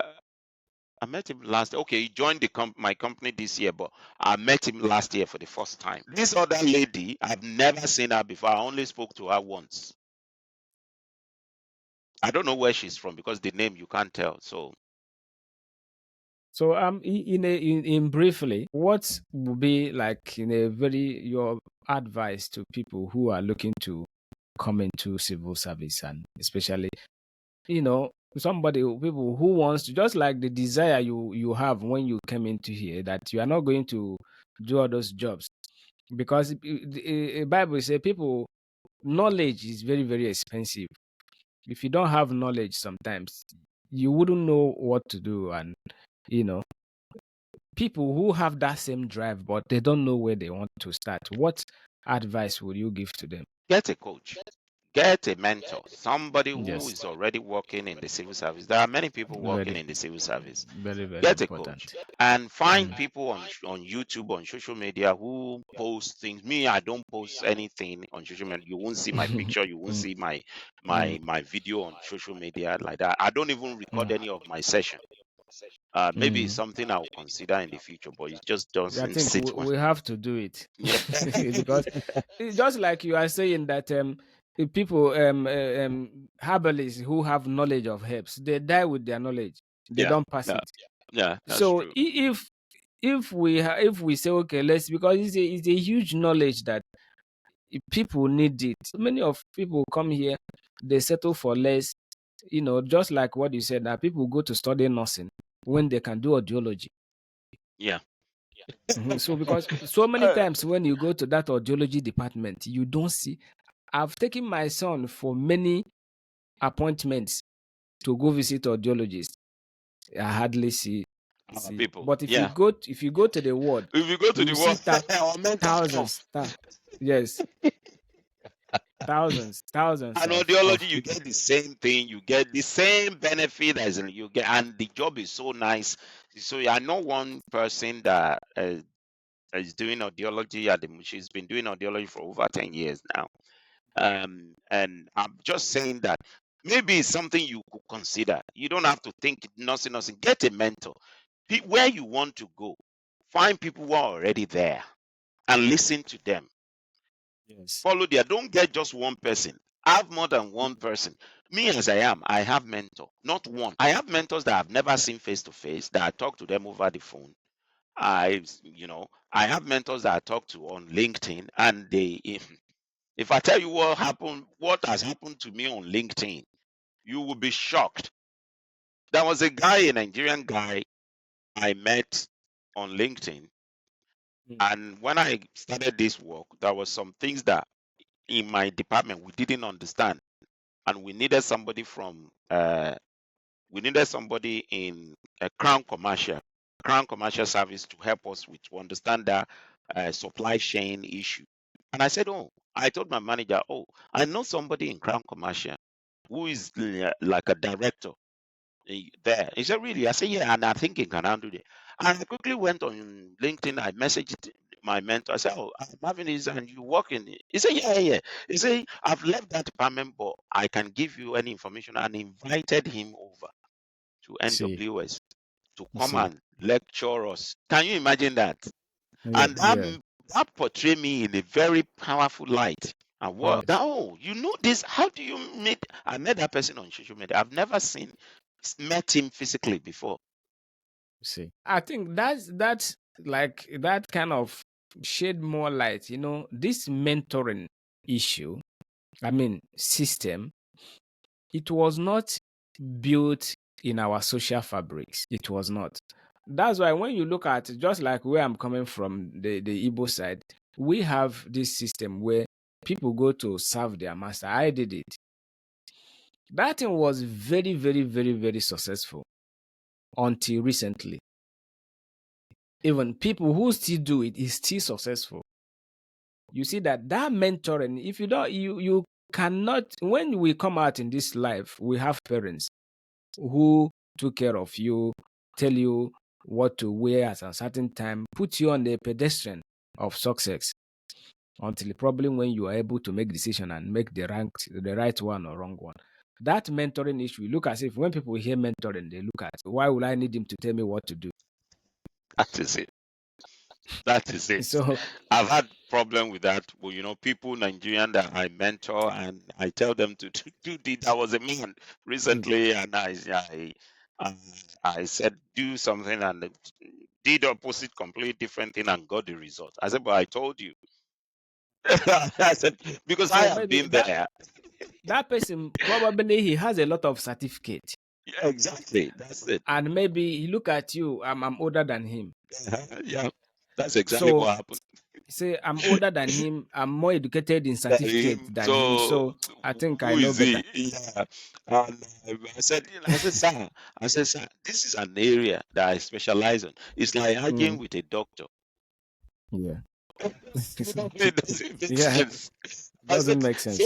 I met him last. Okay, he joined my company this year, but I met him last year for the first time. This other lady, I've never seen her before. I only spoke to her once. I don't know where she's from because the name you can't tell. So So in briefly, what would be like in a very your advice to people who are looking to come into civil service, and especially people who wants to, just like the desire you have when you came into here, that you are not going to do all those jobs, because the Bible say people knowledge is very very expensive. If you don't have knowledge, sometimes you wouldn't know what to do. And you know people who have that same drive but they don't know where they want to start, what advice would you give to them? get a coach, get a mentor, somebody who Yes, is already working in the civil service. There are many people working very in the civil service. very very Get a coach important. and find Mm, people on YouTube, on social media who post things. Me, I don't post anything on social media. You won't see my picture. You won't mm, see my mm, my video on social media like that. I don't even record mm, any of my session. Maybe it's mm. something I'll consider in the future, but it just I doesn't think sit well. we have to do it. Yeah. Because just like you are saying that people herbalists who have knowledge of herbs, they die with their knowledge, they Yeah. don't pass Yeah. it. Yeah. That's So true. if we say, okay, let's, because it's a huge knowledge that people need it. Many of people come here, they settle for less. Just like what you said, that people go to study nursing when they can do audiology. Yeah. Mhm. So because so many Uh, times when you go to that audiology department, you don't see. I've taken my son for many appointments to go visit audiologists. I hardly our see. people. But if you Yeah. go to the ward, If you go to you the will world, see our mental thousands. health. Yes, thousands An of audiology, you people. get the same thing, you get the same benefit as you get, and the job is so nice. So I know one person that is doing audiology at the. She's been doing audiology for over 10 years now. And I'm just saying that maybe it's something you could consider. You don't have to think nothing. Get a mentor. Where you want to go, find people who are already there and listen to them. Yes. Follow there. Don't get just one person. Have more than one person. Me as I am, I have mentor, not one. I have mentors that I've never seen face to face, that I talk to them over the phone. I have mentors that I talk to on LinkedIn, and if I tell you what has happened to me on LinkedIn, you will be shocked. There was a guy, a Nigerian guy I met on LinkedIn, Mm. and when I started this work, there was some things that in my department we didn't understand, and we needed somebody in a crown commercial service to help us with to understand that supply chain issue. And I said, oh, I told my manager, oh, I know somebody in crown commercial who is like a director there. He said, really? I said, yeah, and I think he can handle it. And I quickly went on LinkedIn. I messaged my mentor. I said, oh, I'm having this, and you work in it. He said, yeah. He said, I've left that department, but I can give you any information, and invited him over to See, NWS to come see. and lecture us. Can you imagine that? Yeah, And yeah. that portrayed me in a very powerful light. And what that, Yes. oh, you know this? How do you meet? I met that person on social media. I've never met him physically before. See, I think that's like that kind of shed more light. This mentoring issue. I mean, system. It was not built in our social fabrics. It was not. That's why when you look at just like where I'm coming from, the Igbo side, we have this system where people go to serve their master. I did it. That thing was very, very, very, very successful until recently. Even people who still do it is still successful. You see that mentoring, if you don't, you cannot. When we come out in this life, we have parents who took care of you, tell you what to wear at a certain time, put you on the pedestrian of success until probably when you are able to make decision and make the right one or wrong one. That mentoring issue, look as if when people hear mentoring, they look at why would I need him to tell me what to do? That is it. That is it. So I've had problem with that. Well, people Nigerian that I mentor, and I tell them to do this. There was a man recently, and I, I said do something, and it did opposite, complete different thing, and got the result. I said, but I told you. I said because I so have maybe been that there. that person probably he has a lot of certificate, Yeah, exactly. That's it. and maybe he look at you, I'm older than him. Yeah, that's exactly So what happened. say I'm older than him, I'm more educated in That certificate him. than him, So so I think I who know is better. he? Yeah. And I said, sir, this is an area that I specialize in. It's like arguing Mm, with a doctor. yeah. It doesn't make Yeah, sense. I doesn't said, make sense.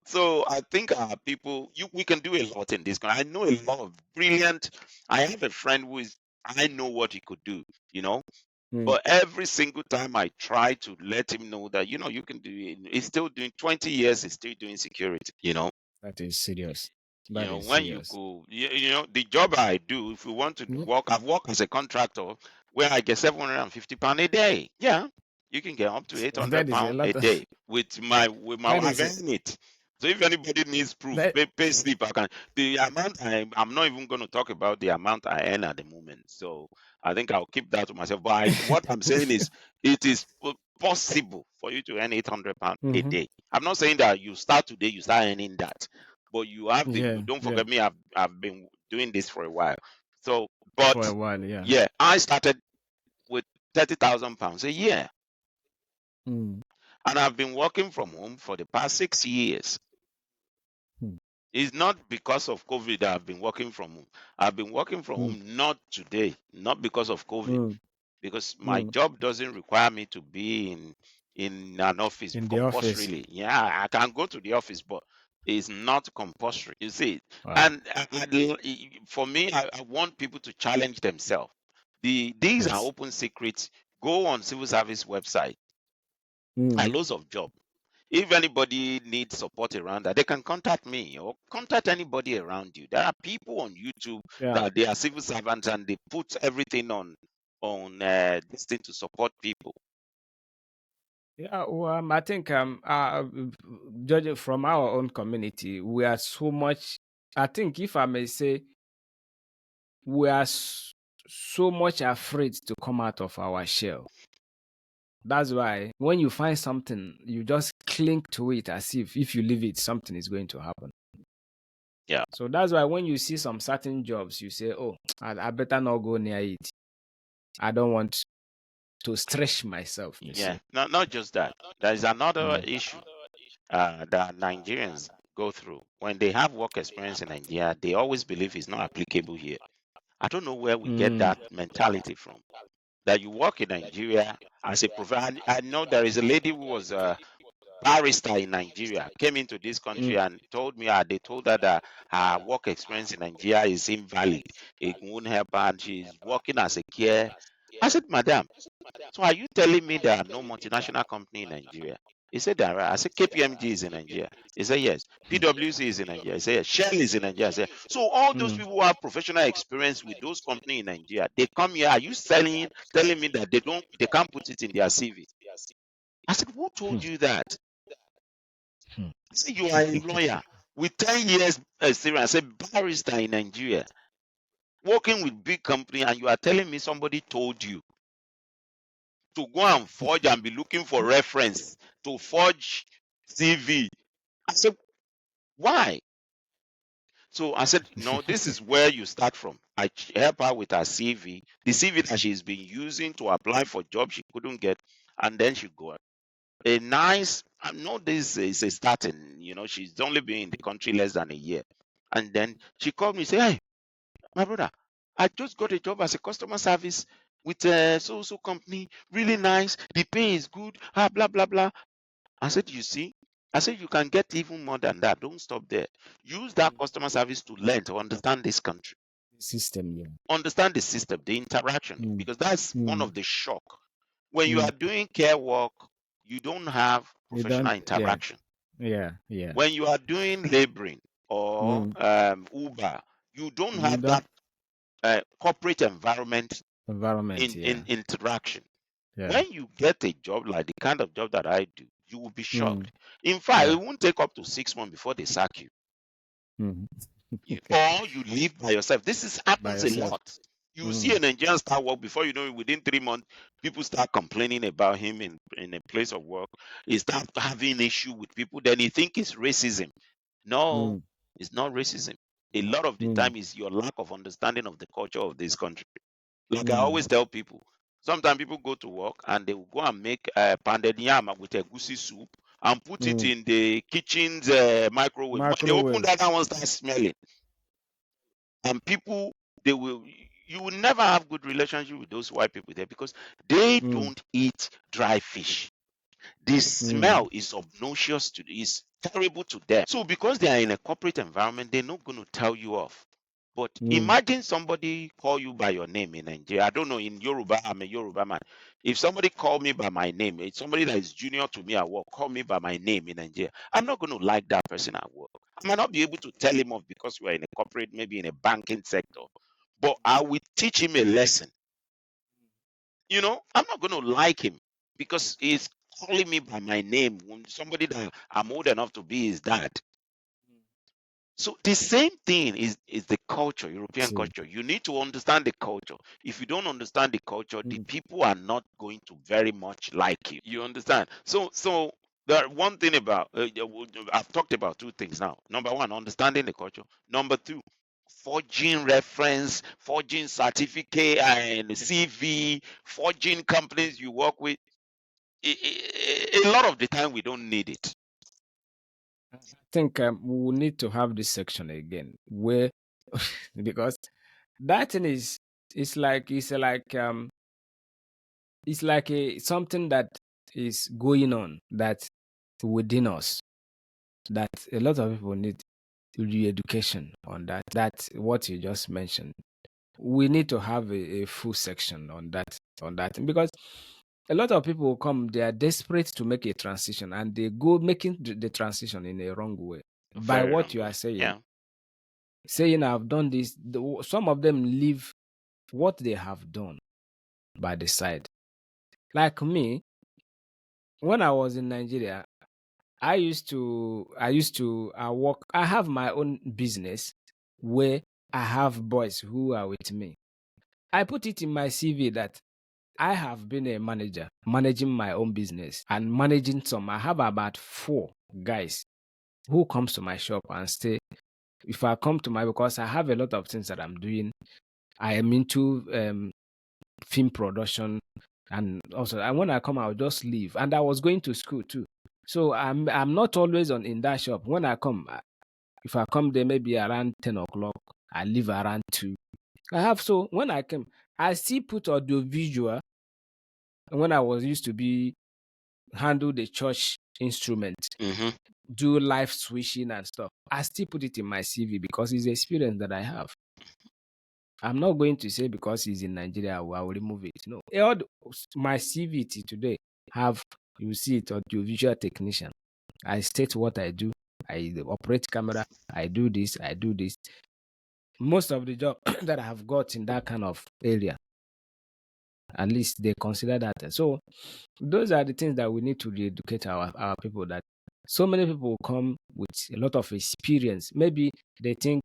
so I think people, we can do a lot in this. I know a lot of brilliant. I have a friend I know what he could do, you know. Mm, But every single time I try to let him know that, you can do it, he's still doing 20 years, he's still doing security. that is serious. That is When you serious. go, the job I do, if you want to Yep. work, I've worked as a contractor where I get £750 a day. Yeah, you can get up to eight hundred That is a pound a lot of day with my that wife is a, earning it. So if anybody needs proof, that pay slip, I can. The amount I'm not even going to talk about the amount I earn at the moment. So I think I'll keep that to myself. But what I'm saying is, it is possible for you to earn £800 a Mhm. day. I'm not saying that you start today, you start earning that, but you have Yeah, don't yeah. forget me. I've been doing this for a while. So, For a but while, yeah. yeah, I started with £30,000 a year, Mm. and I've been working from home for the past 6 years. Mm. It's not because of COVID that I've been working from home. I've been working from Mm. home not today, not because of COVID, Mm. because my Mm. job doesn't require me to be in an office In the office. compulsorily. Yeah, I can go to the office, but it's not compulsory. You see, Wow. and for me, I want people to challenge themselves. These are Yes. open secrets. Go on civil service website. Mm. Loads of job. If anybody needs support around that, they can contact me or contact anybody around you. There are people on YouTube Yeah. that they are civil servants and they put everything on this thing to support people. Yeah, well, I think judging from our own community, we are so much. I think, if I may say, we are so much afraid to come out of our shell. That's why when you find something, you just cling to it as if you leave it, something is going to happen. Yeah, So that's why when you see some certain jobs, you say, "Oh, I better not go near it. I don't want to stretch myself." Me yeah. say, Not just that. There is another mm. issue that Nigerians go through when they have work experience in Nigeria. They always believe it's not applicable here. I don't know where we get Mm. that mentality from. That you work in Nigeria as a provider. I know there is a lady who was barrister in Nigeria came into this country Mm. and told me they told her that her work experience in Nigeria is invalid. It won't help her and she's working as a care. I said, Madam, so are you telling me there are no multinational company in Nigeria? He said there are. I said KPMG is in Nigeria. He said yes. PwC is in Nigeria. He said yes. Shell is in Nigeria. I said, so all those Mm. people who have professional experience with those companies in Nigeria, they come here. Are you telling me that they can't put it in their CV? I said, who told you that? Hmm. I said, you are a lawyer with 10 years experience, a barrister in Nigeria, working with big company, and you are telling me somebody told you to go and forge and be looking for reference to forge CV. I said, why? So I said, no, this is where you start from. I help her with her CV, the CV that she's been using to apply for jobs she couldn't get, and then she go. A nice, I know this is a starting, she's only been in the country less than a year. And then she called me and said, hey, my brother, I just got a job as a customer service with a so company, really nice. The pay is good, blah, blah, blah. I said, you see, I said, you can get even more than that. Don't stop there. Use that customer service to learn, to understand this country, System, yeah. understand the system, the interaction, Mm. because that's one Mm. of the shock. When you Mm. are doing care work, you don't have You professional don't, yeah, interaction. yeah, yeah. When you are doing laboring or Mm. Uber, you don't You have don't that corporate environment environment, in yeah, interaction. yeah. When you get a job like the kind of job that I do, you will be Mm. shocked. In fact, it Yeah. won't take up to 6 months before they sack you. Mm. Or you live by yourself. This By happens a yourself. lot. You see Mm. a Nigerian start work before you know it, within 3 months, people start complaining about him in a place of work. He start having issue with people, then he think it's racism. No, Mm. it's not racism. A lot of the Mm. time is your lack of understanding of the culture of this country. Like I Mm. always tell people, sometimes people go to work and they will go and make pounded yam with a goosey soup and put it Mm. in the kitchen's microwave. When they open Microwave. that one starts smelling. And people, they will, you will never have good relationship with those white people there because they Mm. don't eat dry fish. The Mm. smell is obnoxious is terrible to them. So because they are in a corporate environment, they're not going to tell you off. But Mm. imagine somebody call you by your name in Nigeria. I don't know, in Yoruba, I'm a Yoruba man. If somebody call me by my name, it's somebody that is junior to me at work, call me by my name in Nigeria, I'm not going to like that person at work. I might not be able to tell him off because we're in a corporate, maybe in a banking sector, but I will teach him a lesson. I'm not going to like him because he's calling me by my name when somebody that I'm old enough to be his dad. So the same thing is the culture, European See. culture. You need to understand the culture. If you don't understand the culture, the Mm. people are not going to very much like you. You understand? So the one thing about I've talked about two things now. Number one, understanding the culture. Number two, forging reference, forging certificate and CV, forging companies you work with. A lot of the time we don't need it. I think we will need to have this section again where because that thing is it's like a something that is going on that within us, that a lot of people need re-education on that. That's what you just mentioned. We need to have a full section on that because a lot of people will come, they are desperate to make a transition and they go making the transition in a wrong way by Very what wrong you are way. saying. Yeah. Saying I've done this, some of them leave what they have done by the side. Like me, when I was in Nigeria, I work, I have my own business where I have boys who are with me. I put it in my CV that I have been a manager, managing my own business and managing some. I have about 4 guys who comes to my shop and stay. If I come to my, because I have a lot of things that I'm doing. I am into film production, and also, and when I come, I'll just leave. And I was going to school too, so I'm not always on in that shop. When I come, if I come there maybe around 10 o'clock, I leave around 2. I have, so when I came, I still put audio visual. When I was used to be handle the church instrument, Mm-hmm. do live switching and stuff, I still put it in my CV because it's experience that I have. I'm not going to say because he's in Nigeria, I will remove it. No, my CV today have, you see it, audiovisual technician. I state what I do. I operate camera. I do this. I do this. Most of the job that I have got in that kind of area, at least they consider that. So those are the things that we need to re-educate our people. That so many people come with a lot of experience. Maybe they think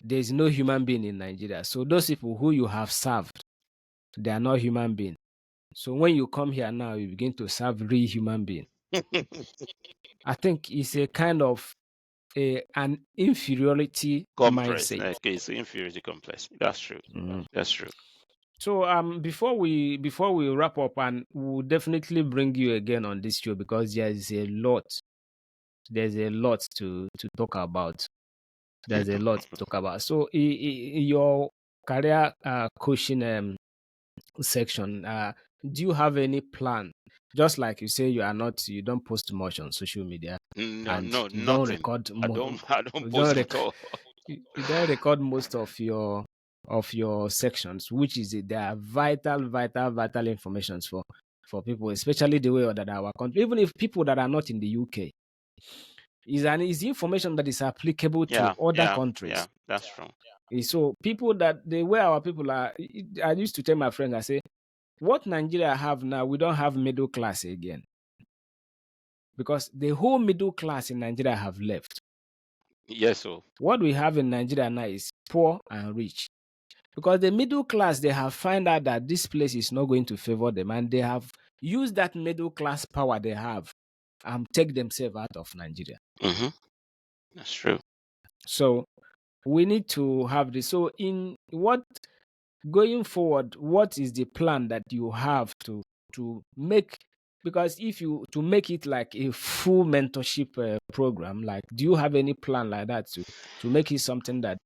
there's no human being in Nigeria. So those people who you have served, they are not human being. So when you come here now, you begin to serve real human being. I think it's a kind of an inferiority Complex. mindset. Okay, so inferiority complex. That's true. Mhm. That's true. So before we wrap up, and we'll definitely bring you again on this show because there's a lot to talk about. There's a lot to talk about. So your career coaching section, do you have any plan? Just like you say, you don't post much on social media, No, and no, you don't nothing. record I don't. I don't you post don't at rec- all. you don't record most of your sections, which is they are vital informations for people, especially the way that our country, even if people that are not in the UK, is information that is applicable to Yeah, other yeah, yeah. countries. That's true. So people that the way our people are, I used to tell my friends, I say, what Nigeria have now, we don't have middle class again because the whole middle class in Nigeria have left. Yes, so. What we have in Nigeria now is poor and rich. Because the middle class, they have found out that this place is not going to favor them, and they have used that middle class power they have and take themselves out of Nigeria. Mm-hmm. That's true. So we need to have this. So in what going forward, what is the plan that you have to make? Because if you to make it like a full mentorship program, like do you have any plan like that to make it something that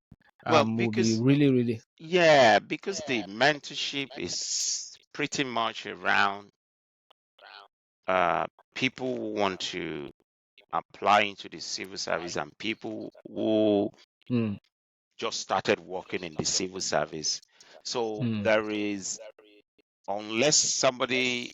Well, will be because really really yeah, because the mentorship is pretty much around uh people who want to apply into the civil service and people who mm, just started working in the civil service. So mm, there is, unless somebody,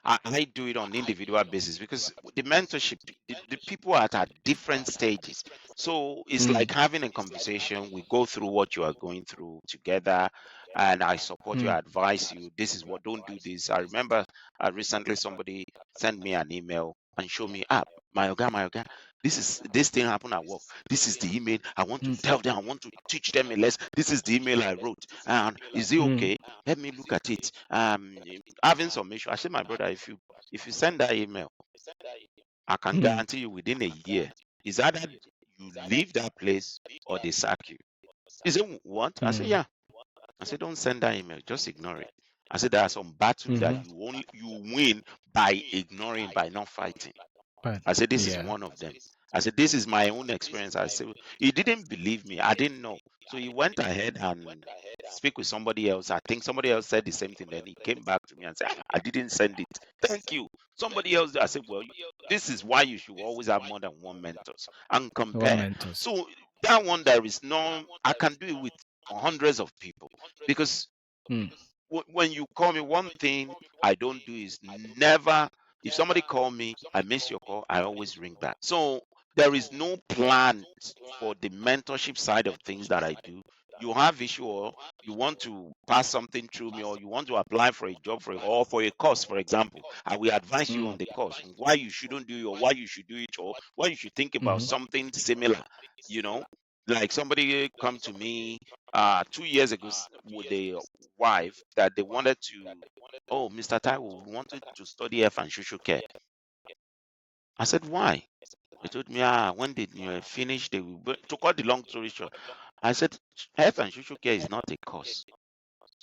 I do it on individual basis because the mentorship, the people are at different stages. So it's mm, like having a conversation. We go through what you are going through together, and I support you, mm, I advise you. This is what, don't do this. I remember recently somebody sent me an email and showed me, my oga, this thing happened at work. This is the email. I want to mm, tell them, I want to teach them a lesson. This is the email I wrote. And is it mm, okay? Let me look at it. Having some issue. I said, my brother, if you send that email, I can mm, guarantee you within a year, is either you leave that place or they sack you. He said, what? I said, mm, yeah. I said, don't send that email, just ignore it. I said, there are some battles that mhm. you win by ignoring, by not fighting. But I said, this is yeah. one of them. I said, this is my own experience. I said, he didn't believe me. I didn't know. So he went ahead and speak with somebody else. I think somebody else said the same thing. Then he came back to me and said, "Ah, I didn't send it. Thank you." Somebody else, I said, well, this is why you should always have more than one mentors and One compare. mentors. So that one, there is no, I can do it with hundreds of people because Mm. when you call me, one thing I don't do is never, if somebody call me, I miss your call, I always ring back. So there is no plan for the mentorship side of things that I do. You have issue, or you want to pass something through me, or you want to apply for a job or for a course, for example, I will advise you on Mm. the course, why you shouldn't do it, or why you should do it, or why you should think about Mm-hmm. something similar. you know like somebody come to me 2 years ago with a wife that they wanted to, oh, Mr. Taiwo, we wanted to study health and social care. I said, why? They told me, when they finish, they will. But to cut the long story short, I said, health and social care is not a course.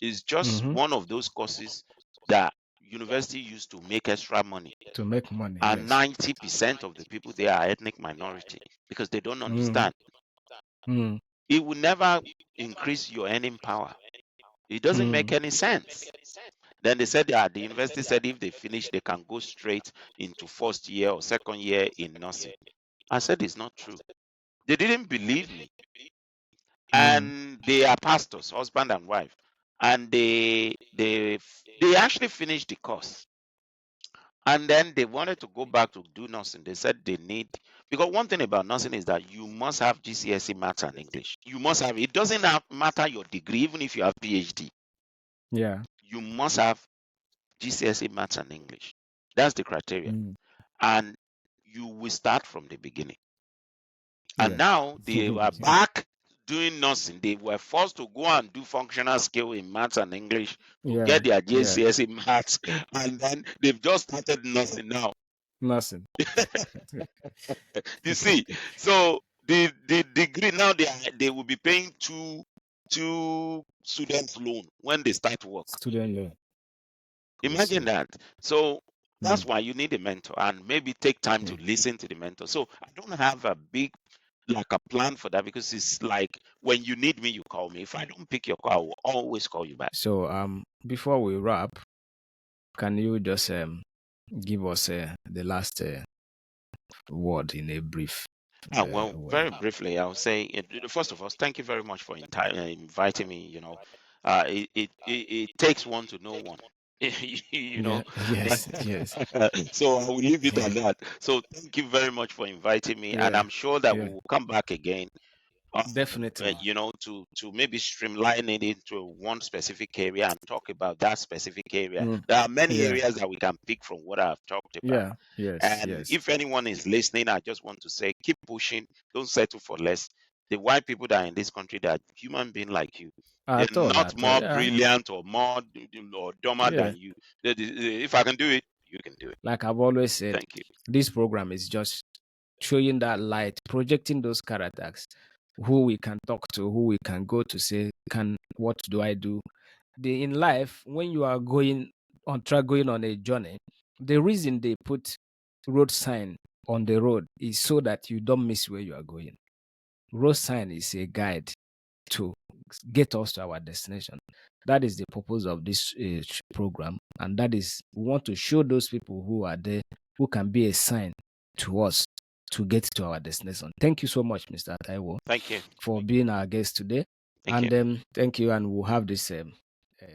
It's just Mm-hmm. one of those courses that university used to make extra money. To make money, And yes. 90% of the people there are ethnic minority because they don't Mm. understand. Mm. It will never increase your earning power. It doesn't Mm. make any sense. Then they said the university said if they finish, they can go straight into first year or second year in nursing. I said it's not true. They didn't believe me. Mm. And they are pastors, husband and wife. And they actually finished the course. And then they wanted to go back to do nursing. They said they need, because one thing about nursing is that you must have GCSE maths and English. You must have, it doesn't matter your degree, even if you have PhD. Yeah. You must have GCSE maths and English. That's the criteria. Mm. And you will start from the beginning. And Yeah. now they are back doing nursing. They were forced to go and do functional skill in maths and English to Yeah. get their Yeah. GCSE maths. And then they've just started nursing now. Nothing. You see, so the degree now they will be paying two student loan when they start work. Student loan. I Imagine see. that. So Mm. that's why you need a mentor and maybe take time to Yeah. listen to the mentor. So I don't have a big like a plan for that because it's like when you need me, you call me. If I don't pick your call, I will always call you back. So before we wrap, can you just give us the last word in a brief Well, way? very briefly, I'll say first of all, thank you very much for inviting me. It takes one to know one. you know, Yeah. Yes. Yes. so I will leave it at that. So thank you very much for inviting me, and Yeah. I'm sure that we Yeah. will come back again Definitely. to maybe streamline it into one specific area and talk about that specific area. Mm. There are many Yeah. areas that we can pick from what I've talked about. Yeah. Yes. And Yes. if anyone is listening, I just want to say, keep pushing. Don't settle for less. The white people that are in this country, they are human beings like you. They're At all. not At all. more Yeah. brilliant or more or dumber Yeah. than you. If I can do it, you can do it. Like I've always said, Thank you. this program is just showing that light, projecting those characters, who we can talk to, who we can go to say, can what do I do? In life, when you are going on track, going on a journey, the reason they put road sign on the road is so that you don't miss where you are going. Road sign is a guide to get us to our destination. That is the purpose of this program, and that is we want to show those people who are there who can be a sign to us to get to our destination. Thank you so much, Mr. Taiwo, Thank you. for being our guest today, Thank you. and thank you. And we'll have this